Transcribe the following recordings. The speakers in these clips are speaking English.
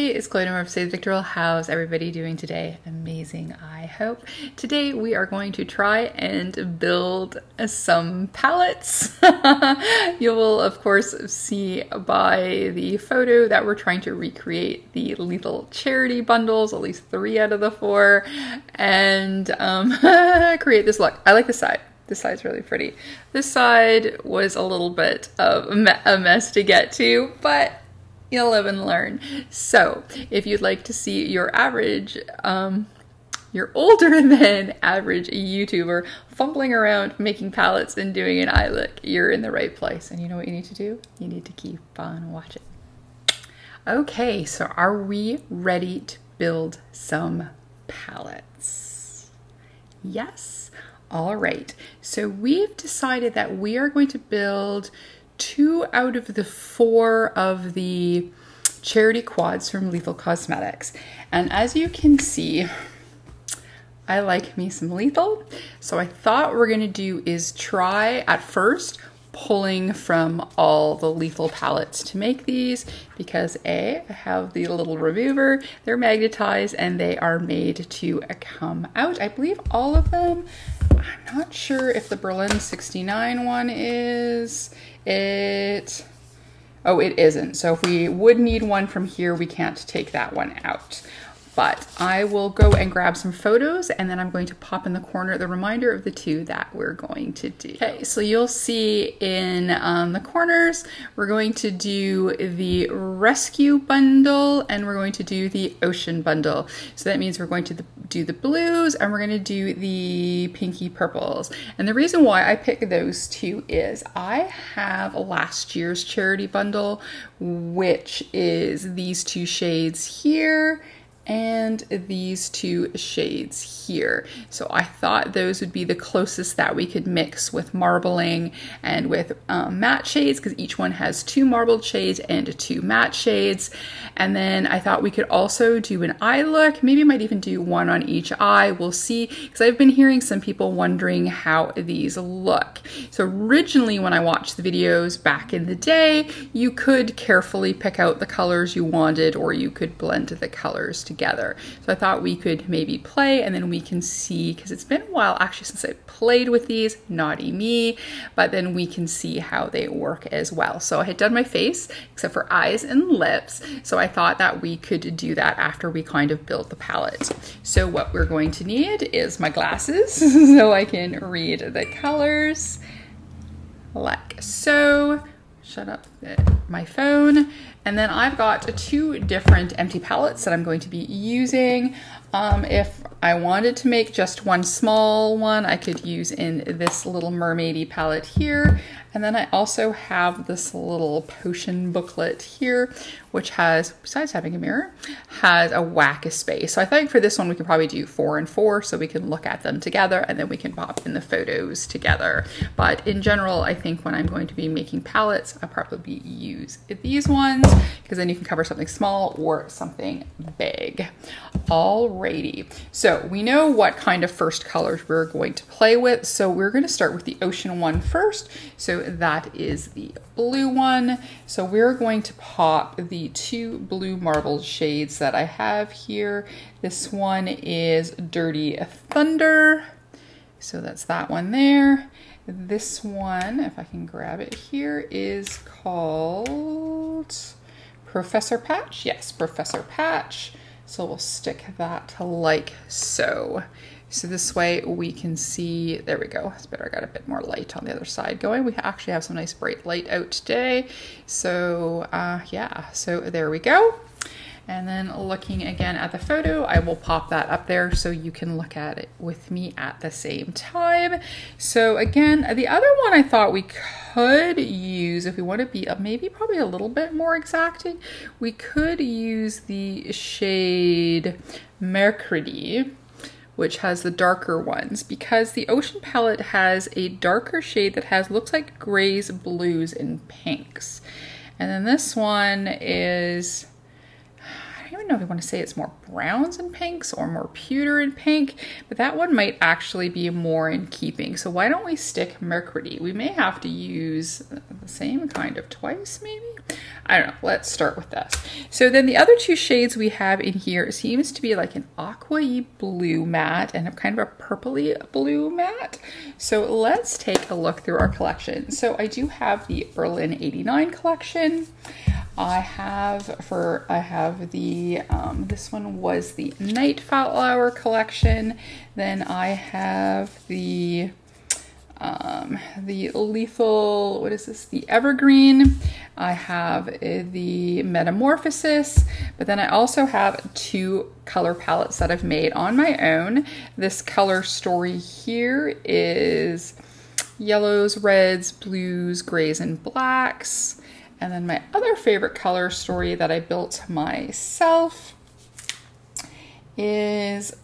everybody, it's Chloe of Save Victorial. How's everybody doing today? Amazing, I hope. Today we are going to try and build some palettes. You will of course see by the photo that we're trying to recreate the Lethal Charity bundles, at least 3 out of the 4, and create this look. I like this side. This side's really pretty. This side was a little bit of a mess to get to, but you'll live and learn. So if you'd like to see your average, your older than average YouTuber fumbling around making palettes and doing an eye look, you're in the right place. And you know what you need to do? You need to keep on watching. Okay, so are we ready to build some palettes? Yes? All right, so we've decided that we are going to build 2 out of the 4 of the charity quads from Lethal Cosmetics. And as you can see, I like me some Lethal. So I thought what we're gonna do is try at first pulling from all the Lethal palettes to make these, because I have the little remover, they're magnetized and they are made to come out. I believe all of them. I'm not sure if the Berlin 69 one is. Oh, it isn't. So if we would need one from here, we can't take that one out. But I will go and grab some photos and then I'm going to pop in the corner the reminder of the 2 that we're going to do. Okay, so you'll see in the corners, we're going to do the Rescue bundle and we're going to do the Ocean bundle. So that means we're going to do the blues and we're going to do the pinky purples. And the reason why I picked those 2 is I have last year's charity bundle, which is these 2 shades here and these 2 shades here. So I thought those would be the closest that we could mix with marbling and with matte shades, because each one has 2 marbled shades and 2 matte shades. And then I thought we could also do an eye look. Maybe I might even do 1 on each eye. We'll see, because I've been hearing some people wondering how these look. So originally when I watched the videos back in the day, you could carefully pick out the colors you wanted, or you could blend the colors together. So I thought we could maybe play and then we can see, because it's been a while actually since I played with these, naughty me, but then we can see how they work as well. So I had done my face except for eyes and lips. So I thought that we could do that after we kind of build the palette. So what we're going to need is my glasses so I can read the colors like so. Shut up my phone. And then I've got 2 different empty palettes that I'm going to be using. If I wanted to make just one small one, I could use in this little mermaidy palette here. And then I also have this little potion booklet here, which has, besides having a mirror, has a whack of space. So I think for this one, we could probably do 4 and 4 so we can look at them together and then we can pop in the photos together. But in general, I think when I'm going to be making palettes, I'll probably use these ones, because then you can cover something small or something big. Alrighty, so we know what kind of first colors we're going to play with. So we're going to start with the Ocean one first. So that is the blue one. So we're going to pop the 2 blue marbled shades that I have here. This one is Dirty Thunder. So that's that one there. This one, if I can grab it here, is called Professor Patch. Yes, Professor Patch. So we'll stick that like so. So this way we can see, there we go. It's better, I got a bit more light on the other side going. We actually have some nice bright light out today. So yeah, so there we go. And then looking again at the photo, I will pop that up there so you can look at it with me at the same time. So again, the other one I thought we could use, if we want to be maybe probably a little bit more exacting, we could use the shade Mercredi, which has the darker ones, because the Ocean palette has a darker shade that looks like grays, blues, and pinks. And then this one is, I don't even don't know if I want to say it's more browns and pinks or more pewter and pink, but that one might actually be more in keeping. So why don't we stick Mercury? We may have to use the same kind of twice, maybe? I don't know. Let's start with this. So then the other two shades we have in here seems to be like an aqua-y blue matte and a kind of a purpley blue matte. So let's take a look through our collection. So I do have the Berlin 89 collection. I have the, this one was the Night Flower collection. Then I have the Lethal, what is this? The Evergreen. I have the Metamorphosis, but then I also have two color palettes that I've made on my own. This color story here is yellows, reds, blues, grays, and blacks. And then my other favorite color story that I built myself is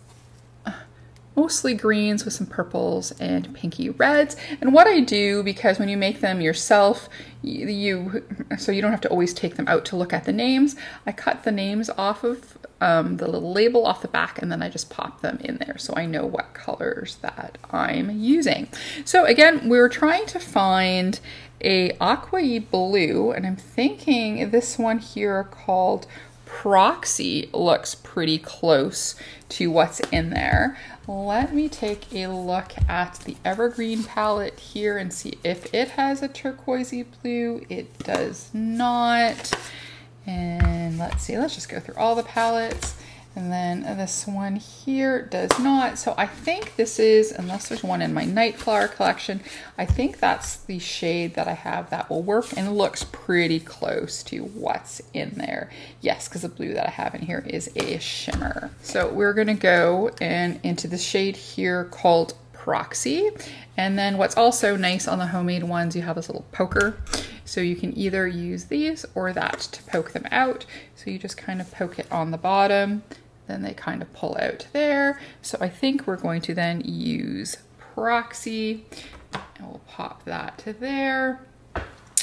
mostly greens with some purples and pinky reds. And what I do, because when you make them yourself, so you don't have to always take them out to look at the names, I cut the names off of the little label off the back, and then I just pop them in there so I know what colors that I'm using. So again, we're trying to find a aqua-y blue, and I'm thinking this one here called Proxy looks pretty close to what's in there. Let me take a look at the Evergreen palette here and see if it has a turquoisey blue. It does not. And let's see, let's just go through all the palettes. And then this one here does not. So I think this is, unless there's one in my Night Flower collection, I think that's the shade that I have that will work and looks pretty close to what's in there. Yes, because the blue that I have in here is a shimmer. So we're gonna go into the shade here called Proxy. And then what's also nice on the homemade ones, you have this little poker. So you can either use these or that to poke them out. So you just kind of poke it on the bottom, then they kind of pull out there. So I think we're going to then use Proxy, and we'll pop that to there.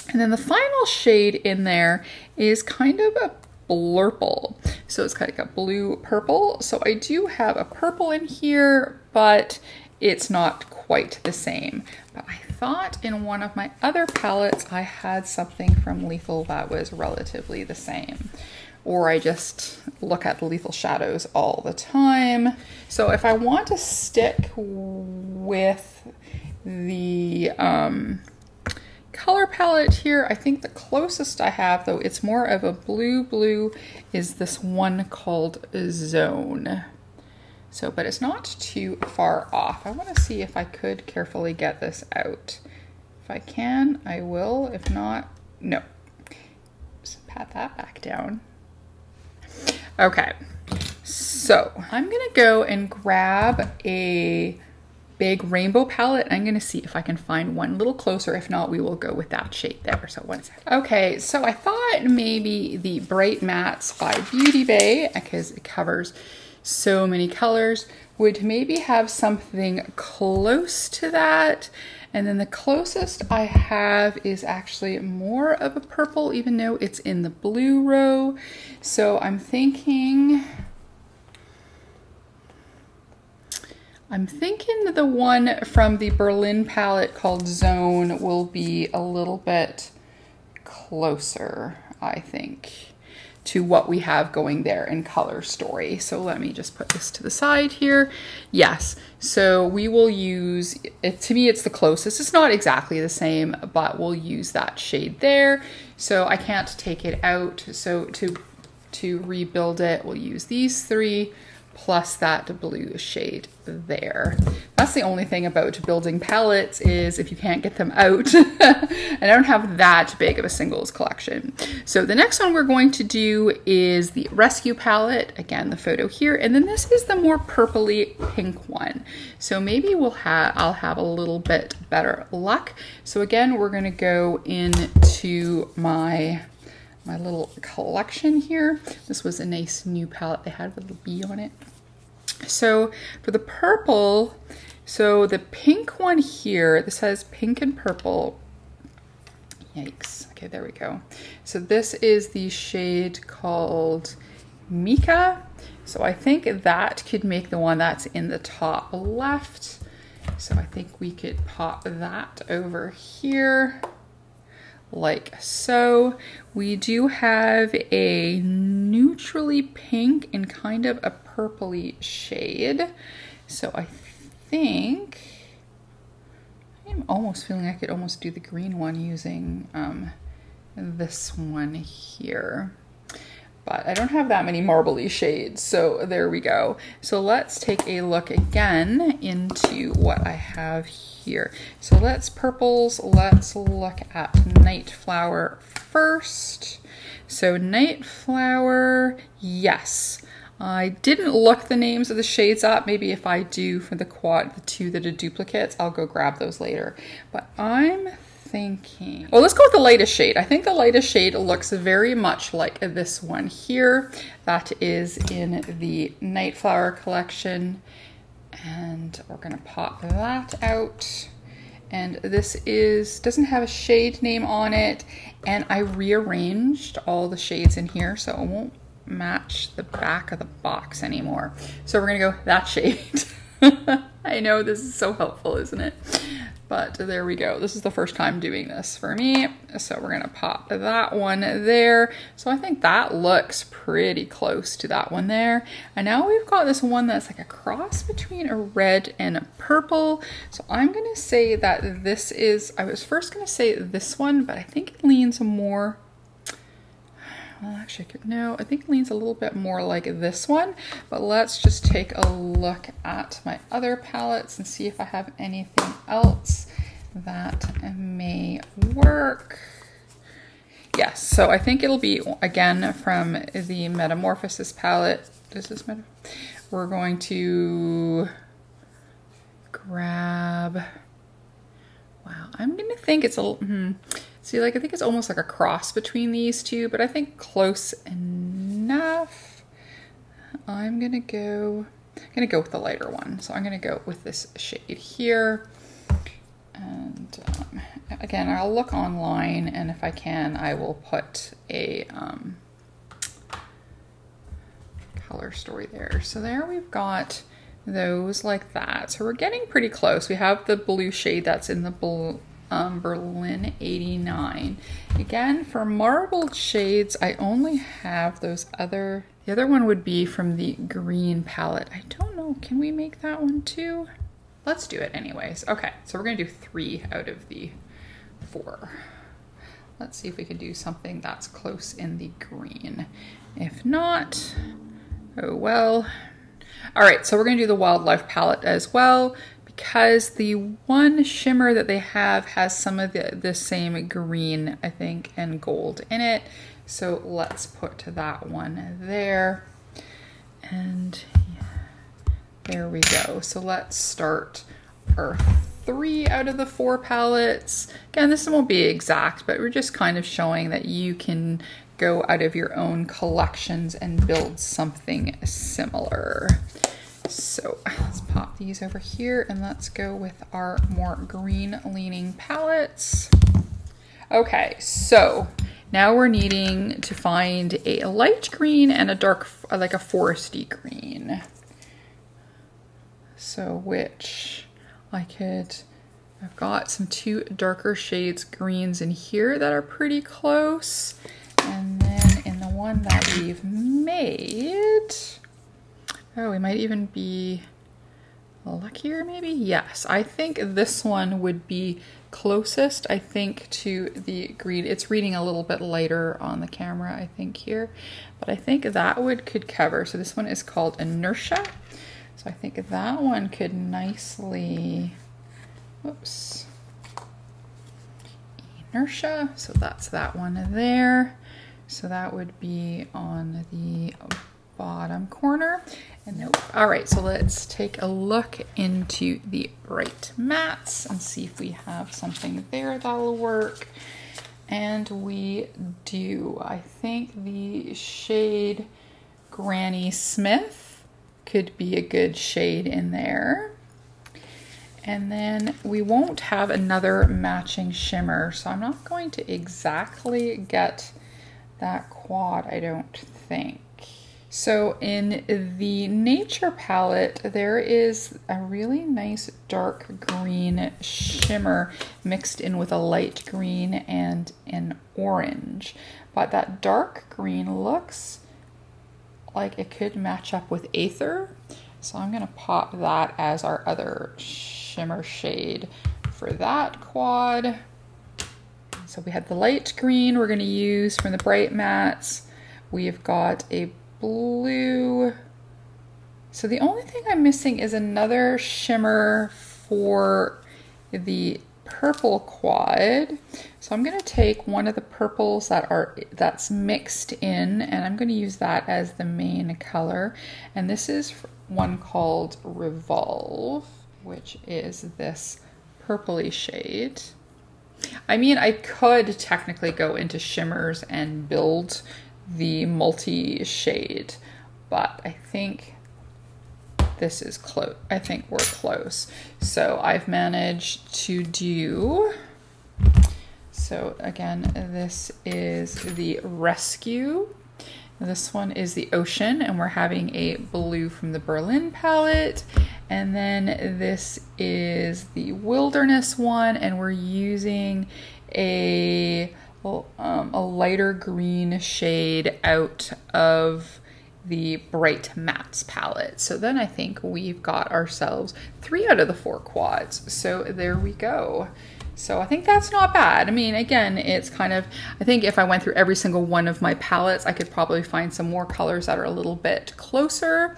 And then the final shade in there is kind of a blurple. So it's kind of like a blue purple. So I do have a purple in here, but it's not quite the same. But I thought in one of my other palettes I had something from Lethal that was relatively the same. Or I just look at the Lethal shadows all the time. So if I want to stick with the color palette here, I think the closest I have, though it's more of a blue, is this one called Zone. So, but it's not too far off. I want to see if I could carefully get this out. If I can, I will. If not, no. Just pat that back down. Okay, so I'm gonna go and grab a big rainbow palette. I'm gonna see if I can find one a little closer. If not, we will go with that shade there. So one second. Okay, so I thought maybe the Bright Mattes by Beauty Bay, because it covers so many colors, would maybe have something close to that. And then the closest I have is actually more of a purple, even though it's in the blue row. So I'm thinking the one from the Berlin palette called Zone will be a little bit closer, I think, to what we have going there in Color Story. So let me just put this to the side here. Yes, so we will use, to me it's the closest. It's not exactly the same, but we'll use that shade there. So I can't take it out. So to rebuild it, we'll use these three plus that blue shade there. That's the only thing about building palettes, is if you can't get them out. And I don't have that big of a singles collection. So the next one we're going to do is the Rescue palette. Again, the photo here. And then this is the more purpley pink one. So maybe I'll have a little bit better luck. So again, we're gonna go into my little collection here. This was a nice new palette they had with a little bee on it. So for the purple, so the pink one here, this has pink and purple. Yikes. Okay, there we go. So this is the shade called Mica. So I think that could make the one that's in the top left. So I think we could pop that over here like so. We do have a neutrally pink and kind of a purpley shade. So I think I'm almost feeling I could almost do the green one using this one here. But I don't have that many marbly shades, so there we go. So let's take a look again into what I have here. So let's look at Night Flower first. So Night Flower, yes. I didn't look the names of the shades up. Maybe if I do for the quad, the two that are duplicates, I'll go grab those later. But I'm thinking, well, let's go with the lightest shade. I think the lightest shade looks very much like this one here. That is in the Night Flower collection. And we're gonna pop that out. And this doesn't have a shade name on it. And I rearranged all the shades in here so it won't match the back of the box anymore. So we're gonna go that shade. I know this is so helpful, isn't it? But there we go. This is the first time doing this for me. So we're gonna pop that one there. So I think that looks pretty close to that one there. And now we've got this one that's like a cross between a red and a purple. So I'm gonna say that this is, I was first gonna say this one, but I think it leans more, well, actually, no, I think it leans a little bit more like this one, but let's just take a look at my other palettes and see if I have anything else that may work. Yes, so I think it'll be, again, from the Metamorphosis palette. We're going to grab, wow, I'm gonna think it's a, see, like, I think it's almost like a cross between these two, but I think close enough. I'm gonna go with the lighter one. So I'm gonna go with this shade here. And again, I'll look online, and if I can, I will put a color story there. So there we've got those like that. So we're getting pretty close. We have the blue shade that's in the blue. Berlin 89. Again, for marbled shades, I only have those other, the other one would be from the green palette. I don't know, can we make that one too? Let's do it anyways. Okay, so we're gonna do 3 out of the 4. Let's see if we can do something that's close in the green. If not, oh well. All right, so we're gonna do the Wildlife palette as well, because the one shimmer that they have has some of the same green, I think, and gold in it. So let's put that one there. And yeah, there we go. So let's start our 3 out of the 4 palettes. Again, this won't be exact, but we're just kind of showing that you can go out of your own collections and build something similar. So let's pop these over here and let's go with our more green leaning palettes. Okay, so now we're needing to find a light green and a dark, like a foresty green. So which I've got some 2 darker shades greens in here that are pretty close. And then in the one that we've made, oh, we might even be luckier maybe? Yes, I think this one would be closest, I think, to the green. It's reading a little bit lighter on the camera, I think, here. But I think that could cover. So this one is called Inertia. So I think that one could nicely, whoops, Inertia. So that's that one there. So that would be on the bottom corner. And nope. All right, so let's take a look into the Bright Mattes and see if we have something there that'll work. And we do. I think the shade Granny Smith could be a good shade in there. And then we won't have another matching shimmer, so I'm not going to exactly get that quad, I don't think. So in the Nature palette, there is a really nice dark green shimmer mixed in with a light green and an orange. But that dark green looks like it could match up with Aether. So I'm gonna pop that as our other shimmer shade for that quad. So we had the light green we're gonna use from the Bright Mattes. We've got a blue. So the only thing I'm missing is another shimmer for the purple quad. So I'm gonna take one of the purples that's mixed in, and I'm gonna use that as the main color. And this is one called Revolve, which is this purpley shade. I mean, I could technically go into shimmers and build the multi-shade, but I think this is close. I think we're close. So I've managed to do, so again, this is the Rescue. This one is the Ocean, and we're having a blue from the Berlin palette. And then this is the Wilderness one, and we're using a lighter green shade out of the Bright Mattes palette. So then I think we've got ourselves 3 out of the 4 quads. So there we go. So I think that's not bad. I mean, again, it's kind of, I think if I went through every single one of my palettes, I could probably find some more colors that are a little bit closer.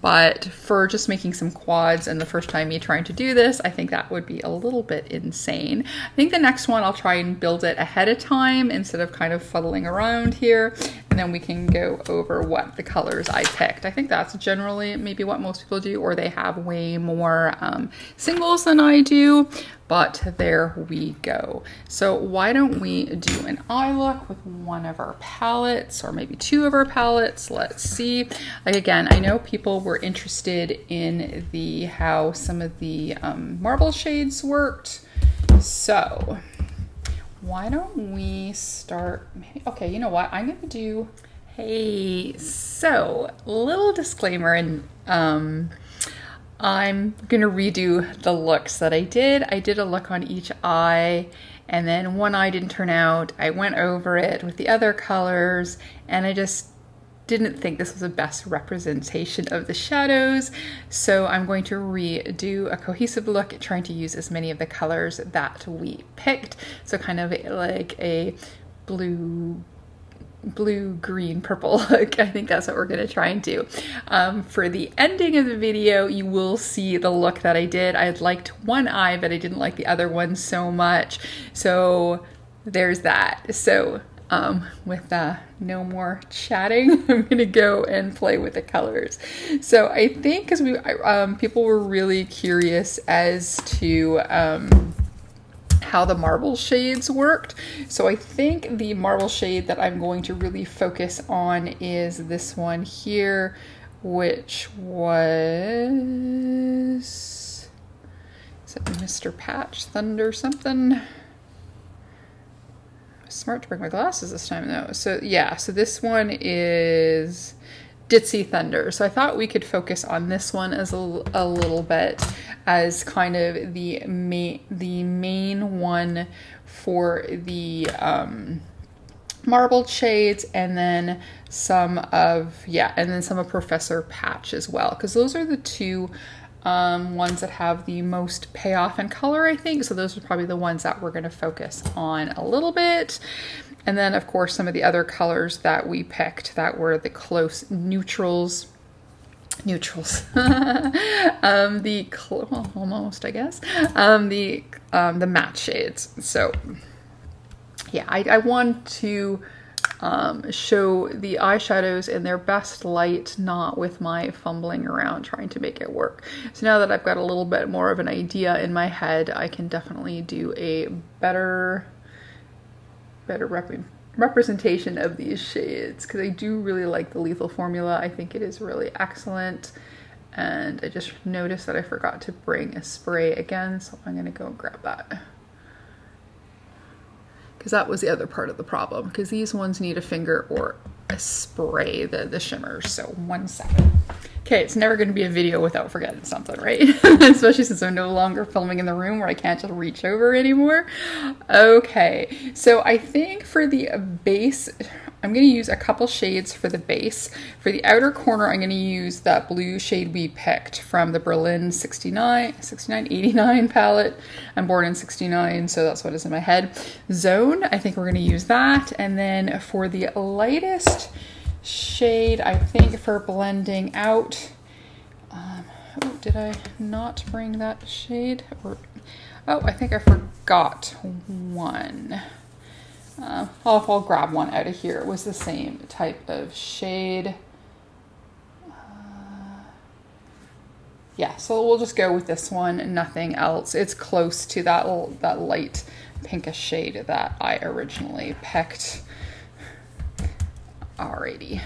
But for just making some quads and the first time me trying to do this, I think that would be a little bit insane. I think the next one I'll try and build it ahead of time instead of kind of fuddling around here. And then we can go over what the colors I picked. I think that's generally maybe what most people do, or they have way more singles than I do. But there we go. So why don't we do an eye look with one of our palettes, or maybe 2 of our palettes? Let's see. Like, again, I know people were interested in how some of the marble shades worked. So why don't we start? Okay, you know what? I'm gonna do, hey, so little disclaimer, and I'm gonna redo the looks that I did. I did a look on each eye, and then one eye didn't turn out. I went over it with the other colors, and I just didn't think this was the best representation of the shadows. So I'm going to redo a cohesive look, trying to use as many of the colors that we picked. So kind of like a blue, green, purple look. I think that's what we're gonna try and do. For the ending of the video, you will see the look that I did. I liked one eye, but I didn't like the other one so much. So there's that. So with no more chatting, I'm gonna go and play with the colors. So I think because people were really curious as to how the marble shades worked. So I think the marble shade that I'm going to really focus on is this one here, which was, is it Mr. Patch Thunder something? Smart to bring my glasses this time though. So yeah, so this one is Ditzy Thunder. So I thought we could focus on this one as a little bit as kind of the main one for the marbled shades, and then some of Professor Patch as well, because those are the 2 ones that have the most payoff in color, I think. So those are probably the ones that we're going to focus on a little bit. And then of course some of the other colors that we picked that were the close neutrals, almost, I guess, the matte shades. So yeah, I want to show the eyeshadows in their best light, not with my fumbling around trying to make it work. So now that I've got a little bit more of an idea in my head, I can definitely do a better representation of these shades, because I do really like the Lethal formula. I think it is really excellent. And I just noticed that I forgot to bring a spray again, so I'm gonna go and grab that. Because that was the other part of the problem, because these ones need a finger or spray the shimmers. So 1 second. Okay, it's never going to be a video without forgetting something, right? Especially since I'm no longer filming in the room where I can't just reach over anymore. Okay, so I think for the base, I'm going to use a couple shades for the base. For the outer corner, I'm going to use that blue shade we picked from the Berlin 89 palette. I'm born in 69, so that's what is in my head. Zone, I think we're going to use that. And then for the lightest shade, I think for blending out, oh, did I not bring that shade? Or, oh, I think I forgot one. I'll grab one out of here. It was the same type of shade. Yeah, so we'll just go with this one and nothing else. It's close to that light pinkish shade that I originally picked. Alrighty.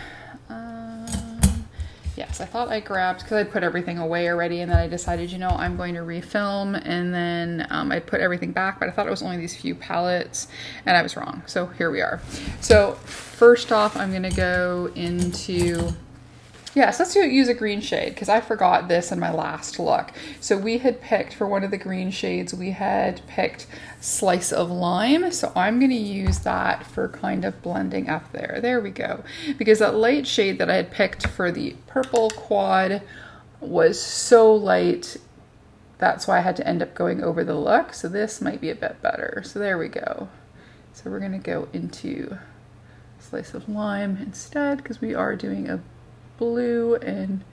Yes, I thought I grabbed, because I'd put everything away already, and then I decided, you know, I'm going to refilm, and then I'd put everything back, but I thought it was only these few palettes, and I was wrong. So here we are. So first off, I'm going to go into... Yes, let's use a green shade, because I forgot this in my last look. So we had picked, for one of the green shades, we had picked Slice of Lime. So I'm going to use that for kind of blending up there. There we go. Because that light shade that I had picked for the purple quad was so light, that's why I had to end up going over the look. So this might be a bit better. So there we go. So we're going to go into Slice of Lime instead, because we are doing a blue and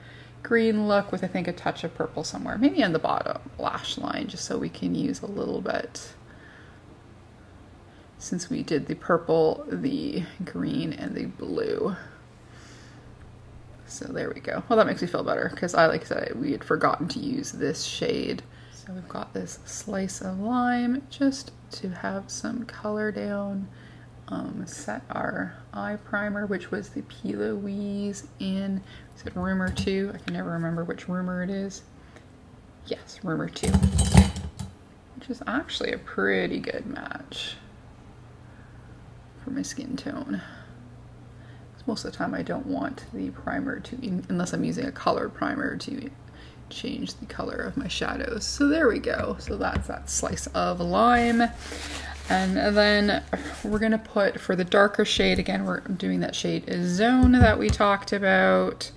green look with, I think, a touch of purple somewhere, maybe on the bottom lash line, just so we can use a little bit, since we did the purple, the green, and the blue. So there we go. Well, that makes me feel better, because like I said, we had forgotten to use this shade. So we've got this Slice of Lime just to have some color down. Set our eye primer, which was the P. Louise in, is it Rumor 2? I can never remember which Rumor it is. Yes, Rumor 2. Which is actually a pretty good match for my skin tone. Because most of the time I don't want the primer to, unless I'm using a colored primer, to change the color of my shadows. So there we go. So that's that Slice of Lime. And then we're going to put, for the darker shade, again, we're doing that shade Zone that we talked about.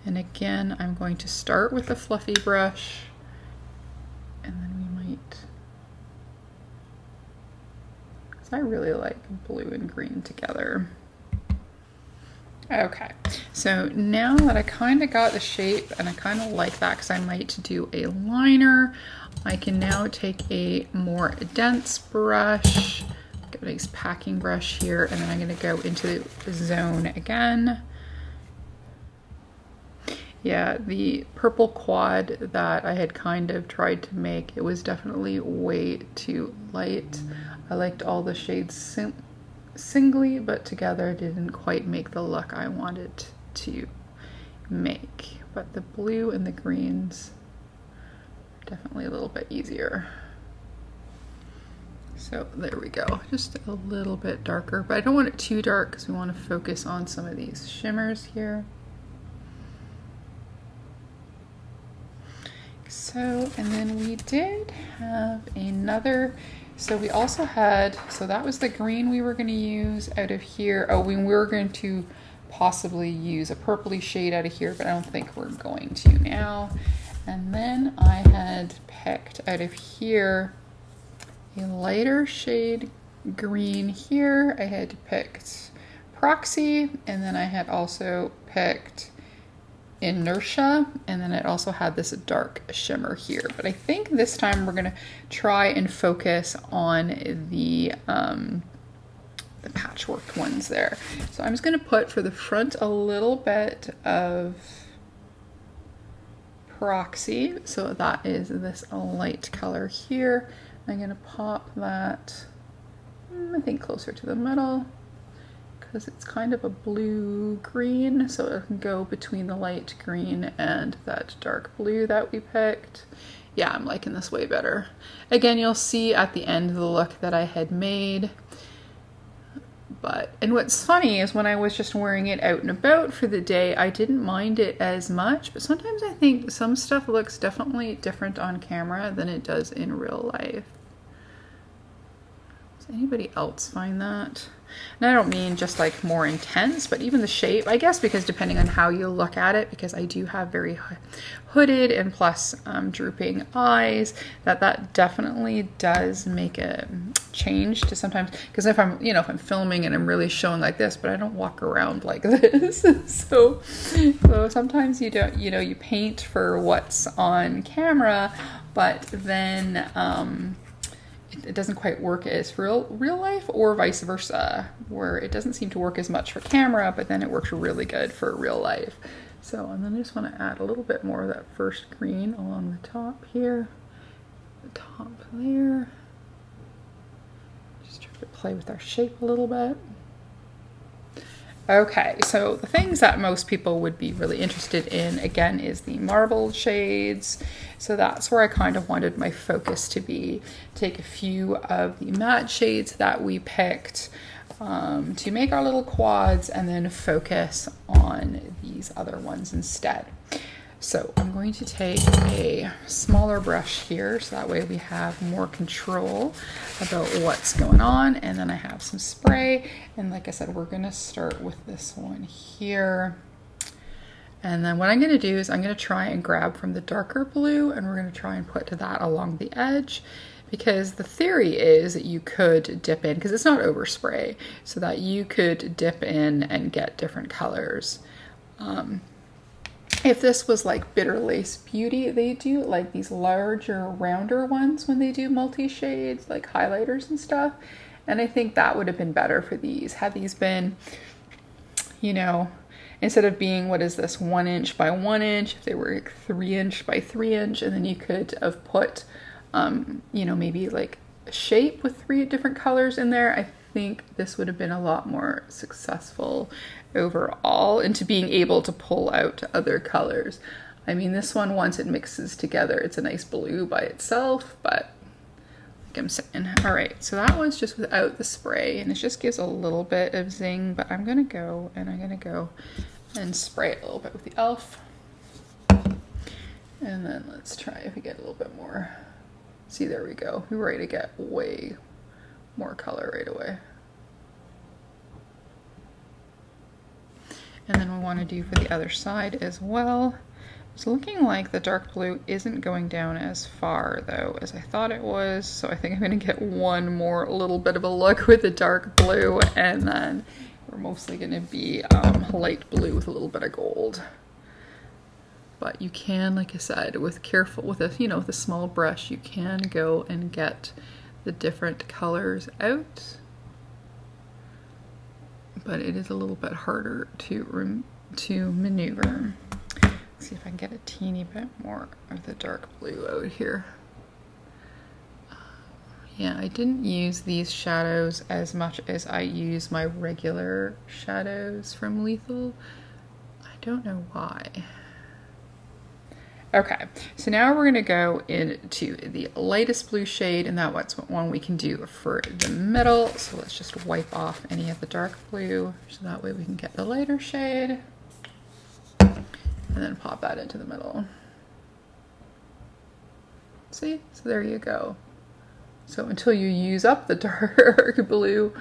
And again, I'm going to start with a fluffy brush. And then we might, because I really like blue and green together. Okay, so now that I kind of got the shape, and I kind of like that because I might do a liner, I can now take a more dense brush, get a nice packing brush here, and then I'm going to go into the Zone again. Yeah, the purple quad that I had kind of tried to make, it was definitely way too light. I liked all the shades singly, but together didn't quite make the look I wanted to make. But the blue and the greens are definitely a little bit easier. So there we go, just a little bit darker, but I don't want it too dark because we want to focus on some of these shimmers here. So, and then we did have another, so we also had, so that was the green we were going to use out of here. Oh, we were going to possibly use a purpley shade out of here, but I don't think we're going to now. And then I had picked out of here a lighter shade green here. I had picked Proxy, and then I had also picked Inertia, and then it also had this dark shimmer here. But I think this time we're going to try and focus on the patchwork ones there. So I'm just going to put for the front a little bit of Proxy. So that is this light color here. I'm going to pop that, I think, closer to the middle, because it's kind of a blue-green, so it can go between the light green and that dark blue that we picked. Yeah, I'm liking this way better. Again, you'll see at the end of the look that I had made, and what's funny is when I was just wearing it out and about for the day, I didn't mind it as much, but sometimes I think some stuff looks definitely different on camera than it does in real life. Does anybody else find that? And I don't mean just like more intense, but even the shape, I guess, because depending on how you look at it, because I do have very hooded and plus drooping eyes, that definitely does make a change to sometimes, because if I'm, if I'm filming and I'm really showing like this, but I don't walk around like this. so sometimes you don't, you paint for what's on camera, but then, it doesn't quite work as real life, or vice versa, where it doesn't seem to work as much for camera, but then it works really good for real life. So, and then I just want to add a little bit more of that first green along the top here, the top there. Just try to play with our shape a little bit. Okay, so the things that most people would be really interested in, again, is the marbled shades. So that's where I kind of wanted my focus to be. Take a few of the matte shades that we picked to make our little quads, and then focus on these other ones instead. So I'm going to take a smaller brush here, so that way we have more control about what's going on. And then I have some spray, and like I said, we're gonna start with this one here. And then what I'm gonna do is I'm gonna try and grab from the darker blue, and we're gonna try and put that along the edge, because the theory is that you could dip in, because it's not overspray, so that you could dip in and get different colors. If this was like Bitter Lace Beauty, they do like these larger, rounder ones when they do multi-shades, like highlighters and stuff. And I think that would have been better for these. Had these been, instead of being, what is this, 1 inch by 1 inch, if they were like 3 inch by 3 inch, and then you could have put, maybe like a shape with 3 different colors in there, I think this would have been a lot more successful overall into being able to pull out other colors. I mean, this one, once it mixes together, it's a nice blue by itself, but like I'm saying. All right, so that one's just without the spray, and it just gives a little bit of zing, but I'm gonna go and spray it a little bit with the e.l.f. And then let's try if we get a little bit more. See, there we go. We're ready to get way more color right away. And then we want to do for the other side as well. It's looking like the dark blue isn't going down as far though as I thought it was, so I think I'm going to get one more little bit of a look with the dark blue, and then we're mostly going to be light blue with a little bit of gold. But you can, like I said, with a small brush, you can go and get the different colors out. But it is a little bit harder to maneuver. Let's see if I can get a teeny bit more of the dark blue out here. Yeah, I didn't use these shadows as much as I use my regular shadows from Lethal. I don't know why. Okay, so now we're gonna go into the lightest blue shade, and that's one we can do for the middle. So let's just wipe off any of the dark blue, so that way we can get the lighter shade, and then pop that into the middle. See, so there you go. So until you use up the dark blue,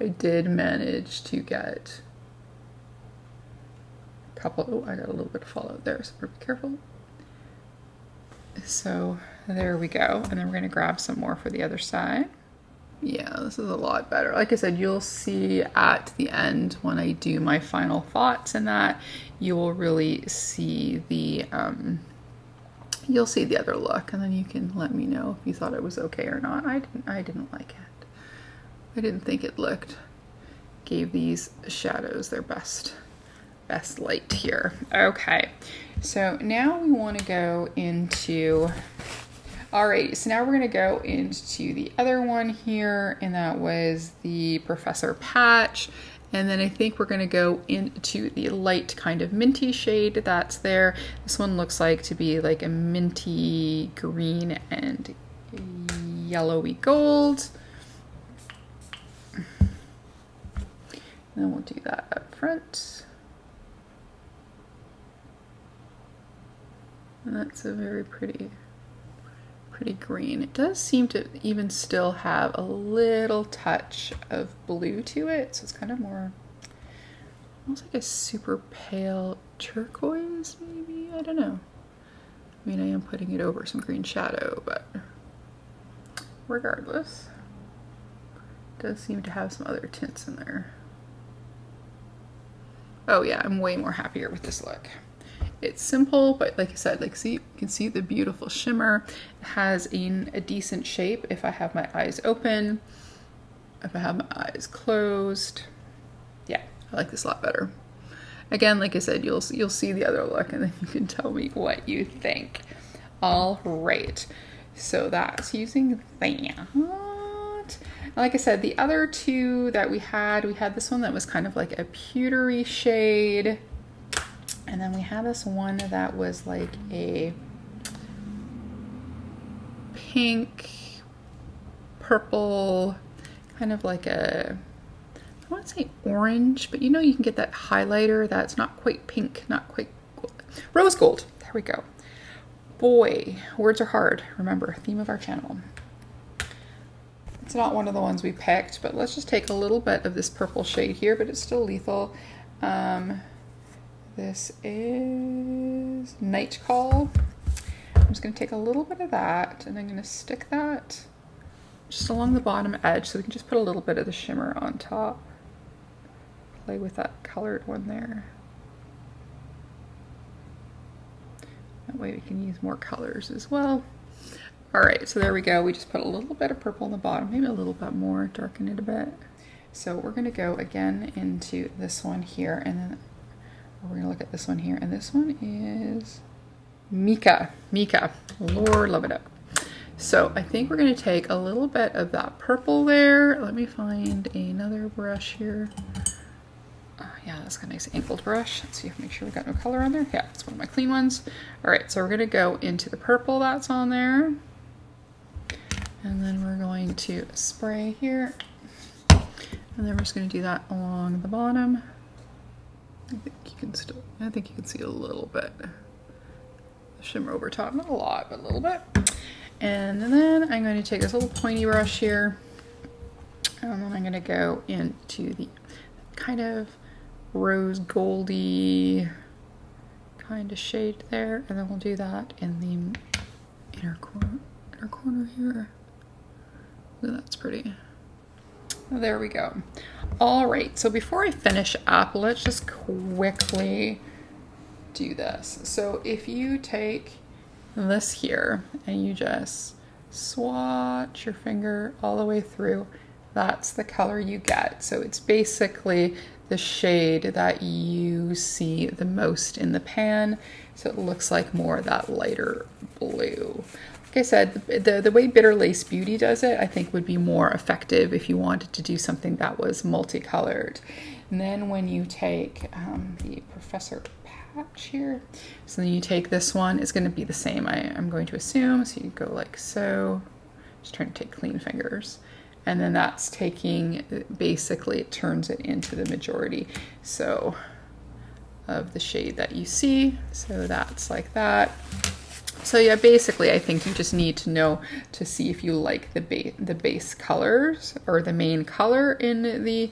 I did manage to get a couple. Oh, I got a little bit of fallout there, so be careful. So there we go, and then we're going to grab some more for the other side. Yeah, this is a lot better. Like I said, you'll see at the end when I do my final thoughts and that, you will really see the you'll see the other look, and then you can let me know if you thought it was okay or not. I didn't like it. I didn't think it gave these shadows their best light here. Okay, so now we want to go into, alright, so now we're going to go into the other one here, and that was the Professor Patch. And then I think we're going to go into the light kind of minty shade that's there. This one looks like to be like a minty green and yellowy gold. And then we'll do that up front. And that's a very pretty green. It does seem to even still have a little touch of blue to it. So it's kind of more, almost like a super pale turquoise, maybe? I don't know. I mean, I am putting it over some green shadow, but regardless, it does seem to have some other tints in there. Oh yeah, I'm way more happier with this look. It's simple, but like I said, like see, you can see the beautiful shimmer. It has a decent shape if I have my eyes open, if I have my eyes closed. Yeah, I like this a lot better. Again, like I said, you'll see the other look and then you can tell me what you think. All right, so that's using that. Like I said, the other two that we had this one that was kind of like a pewtery shade. And then we had this one that was like a pink, purple, kind of like a, I want to say orange, but you know, you can get that highlighter that's not quite pink, not quite gold. Rose gold. There we go. Boy, words are hard. Remember, theme of our channel. It's not one of the ones we picked, but let's just take a little bit of this purple shade here, but it's still lethal. This is Night Call. I'm just going to take a little bit of that and I'm going to stick that just along the bottom edge so we can just put a little bit of the shimmer on top. Play with that colored one there. That way we can use more colors as well. All right, so there we go. We just put a little bit of purple on the bottom, maybe a little bit more, darken it a bit. So we're going to go again into this one here, and then we're going to look at this one here, and this one is Mika. Lord love it up. So I think we're going to take a little bit of that purple there. Let me find another brush here. Yeah, that's got a nice angled brush. Let's see if make sure we got no color on there. Yeah, it's one of my clean ones. All right, so we're going to go into the purple that's on there, and then we're going to spray here, and then we're just going to do that along the bottom. I think you can see a little bit of shimmer over top, not a lot, but a little bit. And then I'm going to take this little pointy brush here, and then I'm going to go into the kind of rose goldy kind of shade there, and then we'll do that in the inner corner here. Ooh, that's pretty. There we go. All right, so before I finish up, let's just quickly do this. So if you take this here and you just swatch your finger all the way through, that's the color you get. So it's basically the shade that you see the most in the pan. So it looks like more of that lighter blue. Like I said, the way Bitter Lace Beauty does it, I think would be more effective if you wanted to do something that was multicolored. And then when you take the Professor Patch here, so then you take this one, it's going to be the same, I'm going to assume. So you go like so, just trying to take clean fingers. And then that's taking, basically it turns it into the majority so of the shade that you see. So that's like that. So yeah, basically I think you just need to know to see if you like the base colors or the main color in the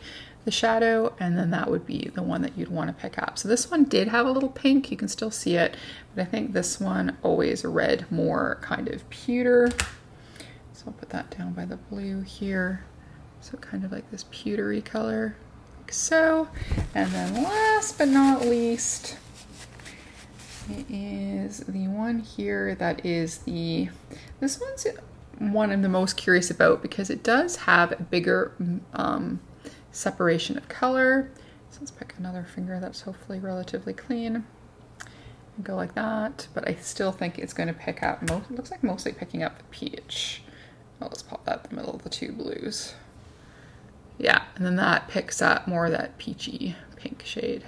shadow, and then that would be the one that you'd want to pick up. So this one did have a little pink, you can still see it, but I think this one always read more kind of pewter. So I'll put that down by the blue here. So kind of like this pewtery color, like so. And then last but not least, it is the one here that is this one's one I'm the most curious about because it does have a bigger separation of color. So let's pick another finger that's hopefully relatively clean and go like that. But I still think it's going to pick up, it looks like mostly picking up the peach. I'll just pop that in the middle of the two blues. Yeah, and then that picks up more of that peachy pink shade.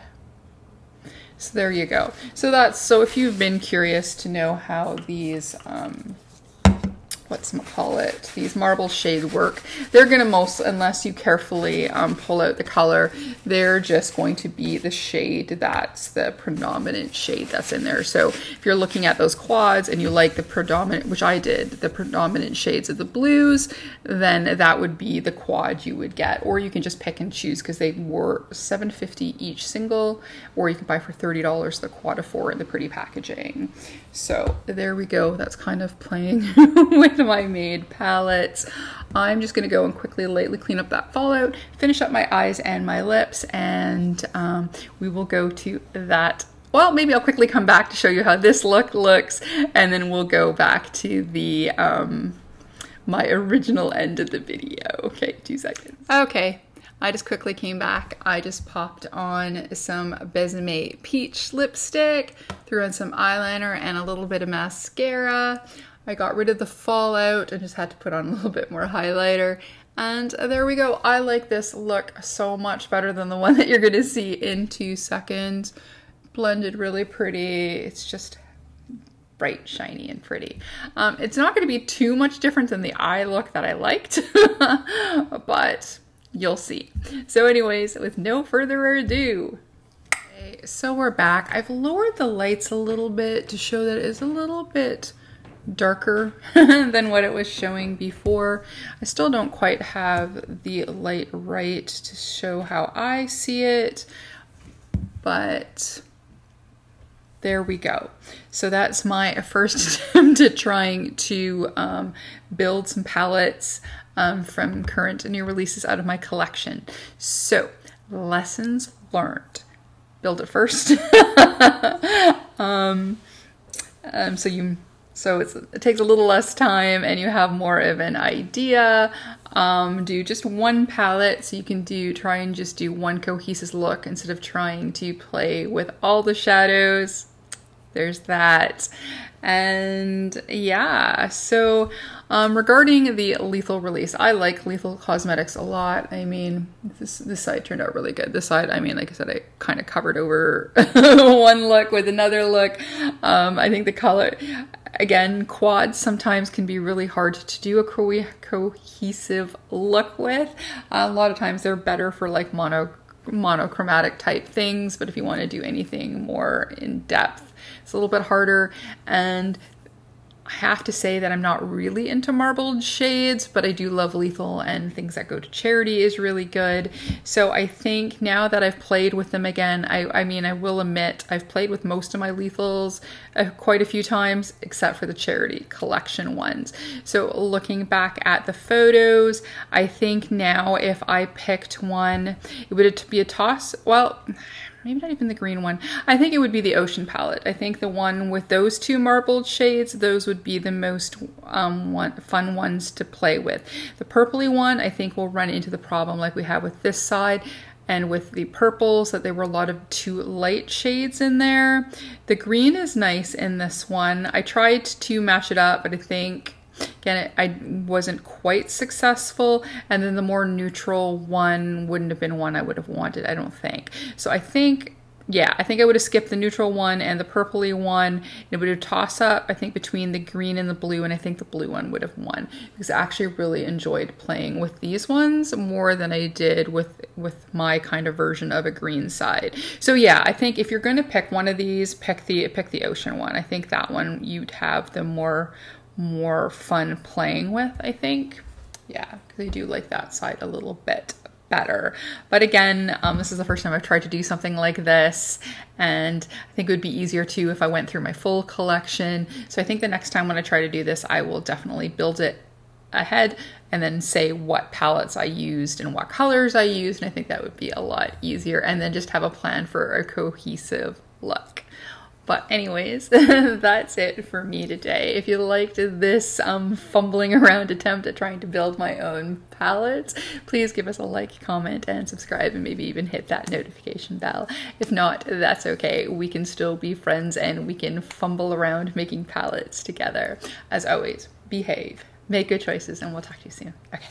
So there you go. So if you've been curious to know how these whatchamacallit, these marble shade work. They're gonna unless you carefully pull out the color, they're just going to be the shade that's the predominant shade that's in there. So if you're looking at those quads and you like the predominant, which I did, the predominant shades of the blues, then that would be the quad you would get. Or you can just pick and choose, because they were $7.50 each single, or you can buy for $30 the quad of 4 in the pretty packaging. So there we go. That's kind of playing with my made palettes. I'm just going to go and quickly, lightly clean up that fallout, finish up my eyes and my lips, and we will go to that. Well, maybe I'll quickly come back to show you how this look looks, and then we'll go back to the my original end of the video. Okay, 2 seconds. Okay. I just quickly came back. I just popped on some Besame Peach lipstick, threw on some eyeliner and a little bit of mascara. I got rid of the fallout and just had to put on a little bit more highlighter. And there we go. I like this look so much better than the one that you're gonna see in 2 seconds. Blended really pretty. It's just bright, shiny, and pretty. It's not gonna be too much different than the eye look that I liked, but you'll see. So anyways, with no further ado. Okay, so we're back. I've lowered the lights a little bit to show that it's a little bit darker than what it was showing before. I still don't quite have the light right to show how I see it, but there we go. So that's my first attempt at trying to build some palettes from current and new releases out of my collection. So, lessons learned. Build it first. So it takes a little less time and you have more of an idea. Do just one palette, so you can try and just do one cohesive look instead of trying to play with all the shadows. There's that. And yeah, so regarding the Lethal release, I like Lethal Cosmetics a lot. I mean, this side turned out really good. This side, I mean, like I said, I kind of covered over one look with another look. I think the color, again, quads sometimes can be really hard to do a cohesive look with. A lot of times they're better for like monochromatic type things, but if you want to do anything more in depth, it's a little bit harder. And I have to say that I'm not really into marbled shades, but I do love Lethal, and Things That Go to Charity is really good. So I think now that I've played with them again, I mean, I will admit I've played with most of my Lethals quite a few times, except for the Charity collection ones. So looking back at the photos, I think now if I picked one, it would be a toss. Well, maybe not even the green one. I think it would be the Ocean palette. I think the one with those 2 marbled shades, those would be the most fun ones to play with. The purpley one, I think, will run into the problem like we have with this side and with the purples, that there were a lot of too light shades in there. The green is nice in this one. I tried to match it up, but I think, again, I wasn't quite successful, and then the more neutral one wouldn't have been one I would have wanted, I don't think. So I think, yeah, I think I would have skipped the neutral one and the purpley one. It would have toss up, I think, between the green and the blue, and I think the blue one would have won, because I actually really enjoyed playing with these ones more than I did with my kind of version of a green side. So yeah, I think if you're going to pick one of these, pick the Ocean one. I think that one you'd have the more fun playing with, I think. Yeah, because I do like that side a little bit better. But again, this is the first time I've tried to do something like this, and I think it would be easier too if I went through my full collection. So I think the next time when I try to do this, I will definitely build it ahead and then say what palettes I used and what colors I used, and I think that would be a lot easier, and then just have a plan for a cohesive look. But anyways, that's it for me today. If you liked this fumbling around attempt at trying to build my own palettes, please give us a like, comment, and subscribe, and maybe even hit that notification bell. If not, that's okay. We can still be friends, and we can fumble around making palettes together. As always, behave, make good choices, and we'll talk to you soon. Okay.